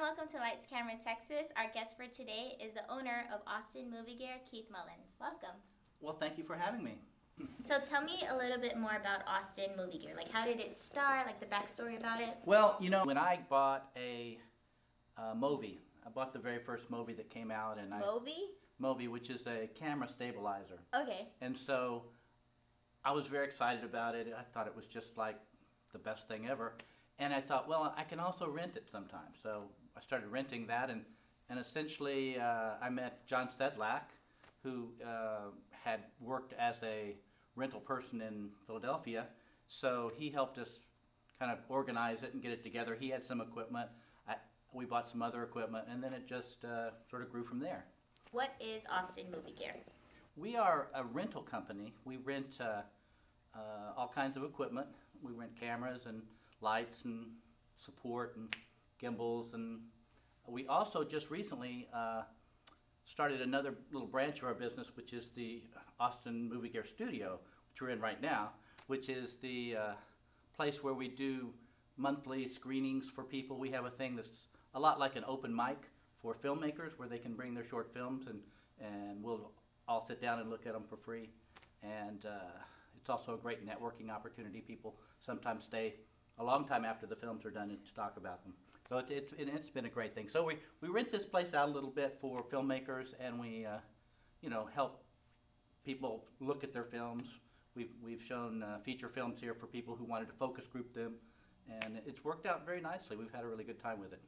welcome to Lights, Camera, Texas. Our guest for today is the owner of Austin Movie Gear, Keith Mullins. Welcome. Well, thank you for having me. So tell me a little bit more about Austin Movie Gear. Like, how did it start? Like, the backstory about it? Well, you know, when I bought a Movi, I bought the very first Movi that came out, and Movi, which is a camera stabilizer. Okay. And so I was very excited about it. I thought it was just like the best thing ever. And I thought, well, I can also rent it sometimes. So I started renting that, and essentially I met John Sedlak, who had worked as a rental person in Philadelphia. So he helped us kind of organize it and get it together. He had some equipment. We bought some other equipment, and then it just sort of grew from there. What is Austin Movie Gear? We are a rental company. We rent all kinds of equipment. We rent cameras and lights and support and gimbals, and we also just recently started another little branch of our business, which is the Austin Movie Gear Studio, which we're in right now, which is the place where we do monthly screenings for people. We have a thing that's a lot like an open mic for filmmakers, where they can bring their short films, and we'll all sit down and look at them for free. And it's also a great networking opportunity. People sometimes stay a long time after the films are done to talk about them. So it's been a great thing. So we rent this place out a little bit for filmmakers, and we you know, help people look at their films. We've shown feature films here for people who wanted to focus group them, and it's worked out very nicely. We've had a really good time with it.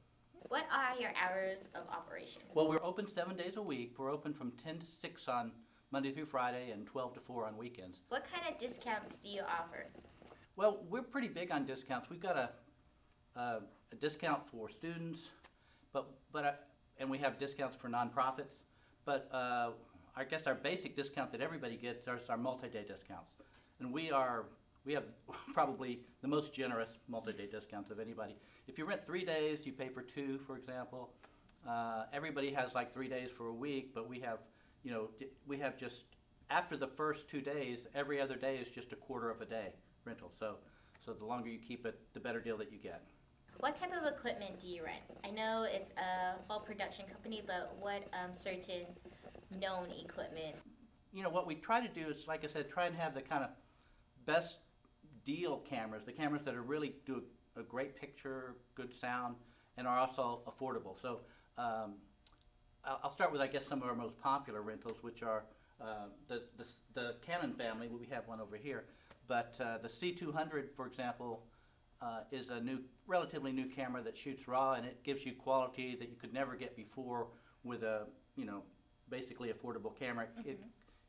What are your hours of operation? Well, we're open 7 days a week. We're open from 10 to 6 on Monday through Friday and 12 to 4 on weekends. What kind of discounts do you offer? Well, we're pretty big on discounts. We've got a discount for students, and we have discounts for nonprofits. But I guess our basic discount that everybody gets is our multi-day discounts, and we have probably the most generous multi-day discounts of anybody. If you rent 3 days, you pay for 2, for example. Everybody has like 3 days for a week, but we have just after the first 2 days, every other day is just a quarter of a day rental. So the longer you keep it, the better deal that you get. What type of equipment do you rent? I know it's a full production company, but what certain known equipment? You know, what we try to do is, like I said, try and have the kind of best deal cameras, the cameras that are really do a great picture, good sound, and are also affordable. So I'll start with, I guess, some of our most popular rentals, which are the Canon family. We have one over here. But the C200, for example, is a relatively new camera that shoots RAW, and it gives you quality that you could never get before with a, basically affordable camera. Mm-hmm.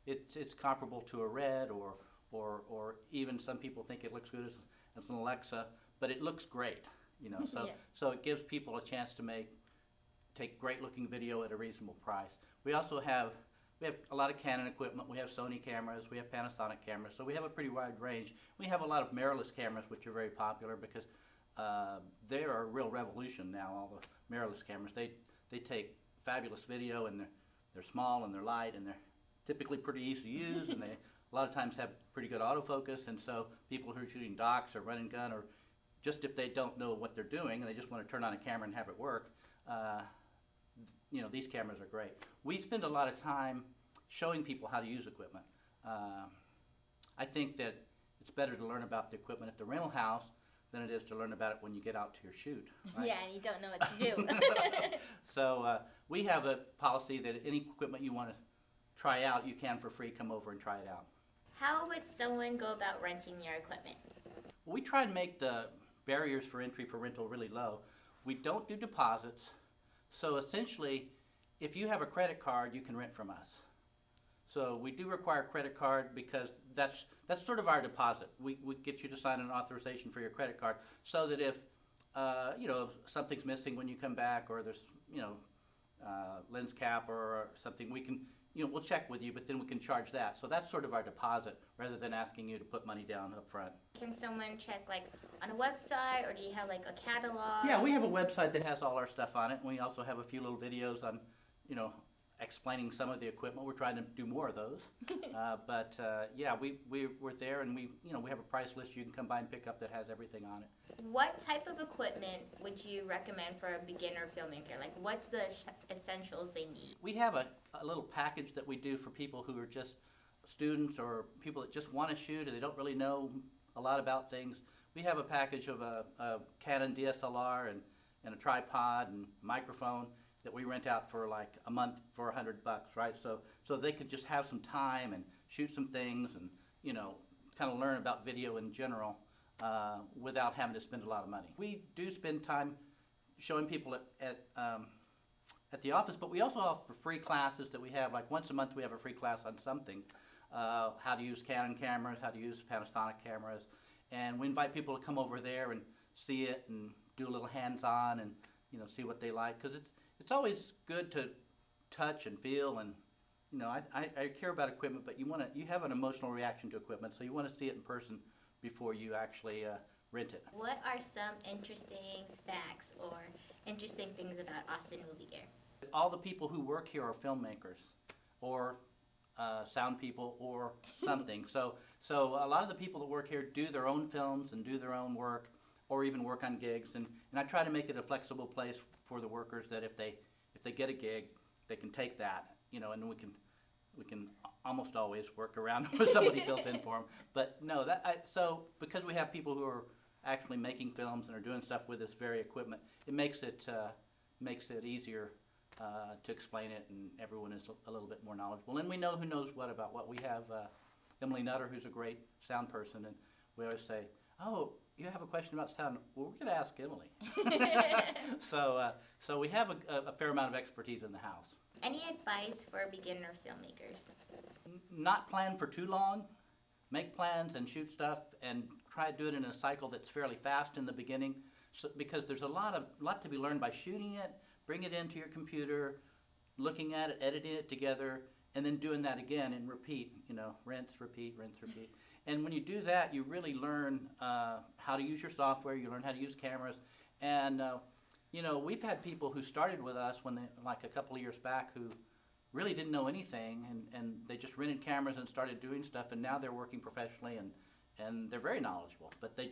It's comparable to a Red, or even some people think it looks good as an Alexa, but it looks great, So Yeah. So it gives people a chance to take great looking video at a reasonable price. We also have a lot of Canon equipment. We have Sony cameras, we have Panasonic cameras, so we have a pretty wide range. We have a lot of mirrorless cameras, which are very popular because they are a real revolution now, all the mirrorless cameras. They take fabulous video, and they're small and they're light, and they're typically pretty easy to use, and they a lot of times have pretty good autofocus, and so people who are shooting docs or run and gun, or just if they don't know what they're doing and they just want to turn on a camera and have it work, these cameras are great. We spend a lot of time showing people how to use equipment. I think that it's better to learn about the equipment at the rental house than it is to learn about it when you get out to your shoot. Right? Yeah, and you don't know what to do. So we have a policy that any equipment you want to try out, you can for free come over and try it out. How would someone go about renting your equipment? We try and make the barriers for entry for rental really low. We don't do deposits. So essentially, if you have a credit card, you can rent from us. So we do require a credit card because that's sort of our deposit. We get you to sign an authorization for your credit card, so that if something's missing when you come back, or there's lens cap or something, we can we'll check with you, but then we can charge that. So that's sort of our deposit, rather than asking you to put money down up front. Can someone check like on a website, or do you have like a catalog? Yeah, we have a website that has all our stuff on it, and we also have a few little videos on explaining some of the equipment. We're trying to do more of those. Yeah, we're there, and we have a price list you can come by and pick up that has everything on it. What type of equipment would you recommend for a beginner filmmaker? Like, what's the essentials they need? We have a little package that we do for people who are just students or people that just want to shoot and they don't really know a lot about things. We have a package of a Canon DSLR and a tripod and microphone that we rent out for like a month for $100, right? So they could just have some time and shoot some things and kind of learn about video in general without having to spend a lot of money. We do spend time showing people at the office, but we also offer free classes that we have. Like once a month we have a free class on something, how to use Canon cameras, how to use Panasonic cameras, and we invite people to come over there and see it and do a little hands-on and see what they like, because it's always good to touch and feel, and I care about equipment, but you have an emotional reaction to equipment, so you want to see it in person before you actually rent it. What are some interesting facts or interesting things about Austin Movie Gear? All the people who work here are filmmakers or sound people or something. So a lot of the people that work here do their own films and do their own work, or even work on gigs, and I try to make it a flexible place for the workers that if they get a gig, they can take that, and we can almost always work around with somebody built in for them. But no, so because we have people who are actually making films and are doing stuff with this very equipment, it makes it easier to explain it, and everyone is a little bit more knowledgeable. And we know who knows what about what. We have Emily Nutter, who's a great sound person, and we always say, "Oh, you have a question about sound? Well, we're going to ask Emily." So we have a fair amount of expertise in the house. Any advice for beginner filmmakers? Not plan for too long. Make plans and shoot stuff, and try to do it in a cycle that's fairly fast in the beginning, because there's a lot to be learned by shooting it, bring it into your computer, looking at it, editing it together, and then doing that again and repeat. Rinse, repeat, rinse, repeat. And when you do that, you really learn how to use your software. You learn how to use cameras, and we've had people who started with us like a couple of years back, who really didn't know anything, and they just rented cameras and started doing stuff, and now they're working professionally, and they're very knowledgeable, but they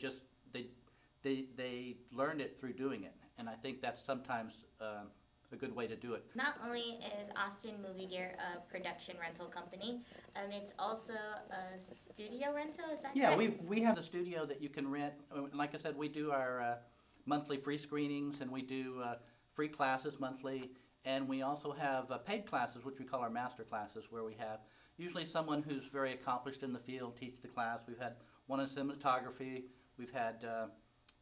learned it through doing it, and I think that's sometimes a good way to do it. Not only is Austin Movie Gear a production rental company, it's also a studio rental, is that correct? Yeah, we have the studio that you can rent. Like I said, we do our monthly free screenings, and we do free classes monthly, and we also have paid classes, which we call our master classes, where we have usually someone who's very accomplished in the field teach the class. We've had one on cinematography, we've had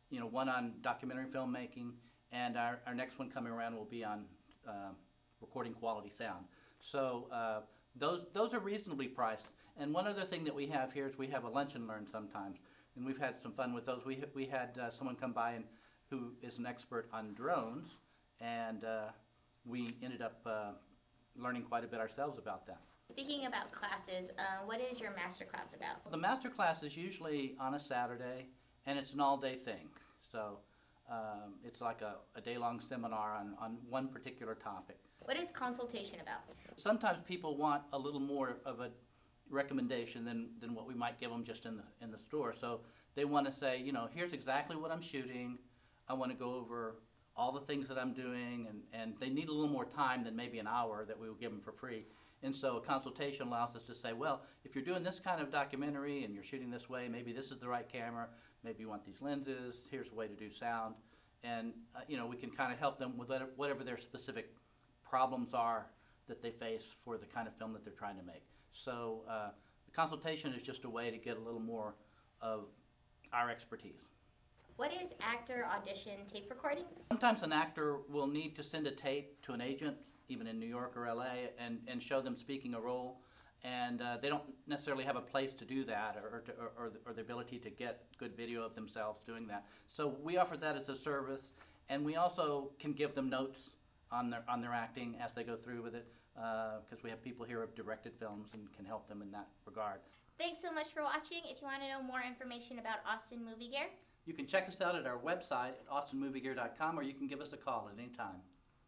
one on documentary filmmaking, and our next one coming around will be on recording quality sound. So those are reasonably priced. And one other thing that we have here is we have a lunch and learn sometimes, and we've had some fun with those. We had someone come by who is an expert on drones, and we ended up learning quite a bit ourselves about that. Speaking about classes, what is your master class about? The master class is usually on a Saturday, and it's an all-day thing. So it's like a day-long seminar on one particular topic. What is consultation about? Sometimes people want a little more of a recommendation than what we might give them just in the store. So they want to say, here's exactly what I'm shooting. I want to go over all the things that I'm doing, and they need a little more time than maybe an hour that we will give them for free. And so a consultation allows us to say, well, if you're doing this kind of documentary and you're shooting this way, maybe this is the right camera, maybe you want these lenses, here's a way to do sound. And we can kind of help them with whatever their specific problems are that they face for the kind of film that they're trying to make. So the consultation is just a way to get a little more of our expertise. What is actor audition tape recording? Sometimes an actor will need to send a tape to an agent, even in New York or LA, and show them speaking a role, and they don't necessarily have a place to do that, or the ability to get good video of themselves doing that. So we offer that as a service, and we also can give them notes on their acting as they go through with it, because we have people here who have directed films and can help them in that regard. Thanks so much for watching. If you want to know more information about Austin Movie Gear, you can check us out at our website at austinmoviegear.com, or you can give us a call at any time.